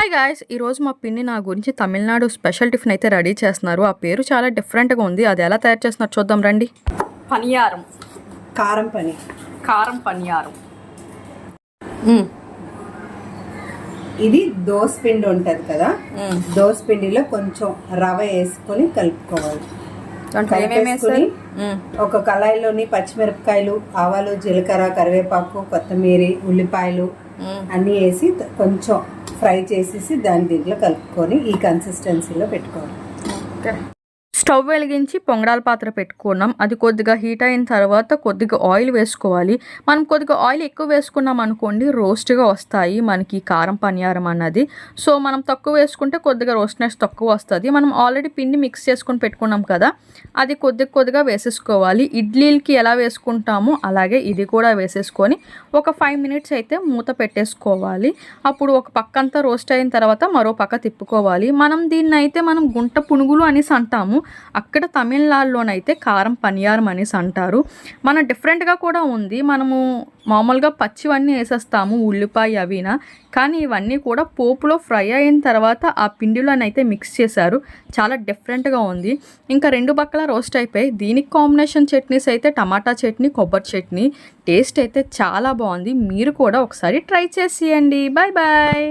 Hi guys, ఈరోజు మా పిన్ని నా గురించి తమిళనాడు స్పెషల్ టిఫిన్ అయితే రెడీ చేస్తున్నారు. ఆ పేరు చాలా డిఫరెంట్గా ఉంది. అది ఎలా తయారు చేస్తున్నారు చూద్దాం రండి. పనియారం, కారం పనియారం. ఇది దోస పిండి ఉంటుంది కదా, దోస పిండిలో కొంచెం రవ వేసుకొని కలుపుకోవాలి. కలిపేసుకొని ఒక కళాయిలోని పచ్చిమిరపకాయలు, ఆవాలు, జీలకర్ర, కరివేపాకు, కొత్తిమీర, ఉల్లిపాయలు అన్నీ వేసి కొంచెం ఫ్రై చేసేసి దాని దీంట్లో కలుపుకొని ఈ కన్సిస్టెన్సీలో పెట్టుకోవాలి. స్టవ్ వెలిగించి పొంగడాల పాత్ర పెట్టుకున్నాం. అది కొద్దిగా హీట్ అయిన తర్వాత కొద్దిగా ఆయిల్ వేసుకోవాలి. మనం కొద్దిగా ఆయిల్ ఎక్కువ వేసుకున్నాం అనుకోండి, రోస్ట్గా వస్తాయి మనకి కారం పనియారం అన్నది. సో మనం తక్కువ వేసుకుంటే కొద్దిగా రోస్ట్నెస్ తక్కువ వస్తుంది. మనం ఆల్రెడీ పిండి మిక్స్ చేసుకొని పెట్టుకున్నాం కదా, అది కొద్దిగా వేసేసుకోవాలి. ఇడ్లీలకి ఎలా వేసుకుంటామో అలాగే ఇది కూడా వేసేసుకొని ఒక 5 మినిట్స్ అయితే మూత పెట్టేసుకోవాలి. అప్పుడు ఒక పక్క అంతా రోస్ట్ అయిన తర్వాత మరో పక్క తిప్పుకోవాలి. దీన్ని అయితే మనం గుంట పునుగులు అనేసి అంటాము. అక్కడ తమిళనాడులోనైతే కారం పనియారం అనేసి అంటారు. డిఫరెంట్గా కూడా ఉంది. మనము మామూలుగా పచ్చివన్నీ వేసేస్తాము, ఉల్లిపాయ అవినా, కానీ ఇవన్నీ కూడా పోపులో ఫ్రై అయిన తర్వాత ఆ పిండిలోనైతే మిక్స్ చేశారు. చాలా డిఫరెంట్గా ఉంది. ఇంకా 2 పక్కల రోస్ట్ అయిపోయి దీనికి కాంబినేషన్ చట్నీస్ అయితే టమాటా చట్నీ, కొబ్బరి చట్నీ. టేస్ట్ అయితే చాలా బాగుంది. మీరు కూడా ఒకసారి ట్రై చేసేయండి. Bye bye.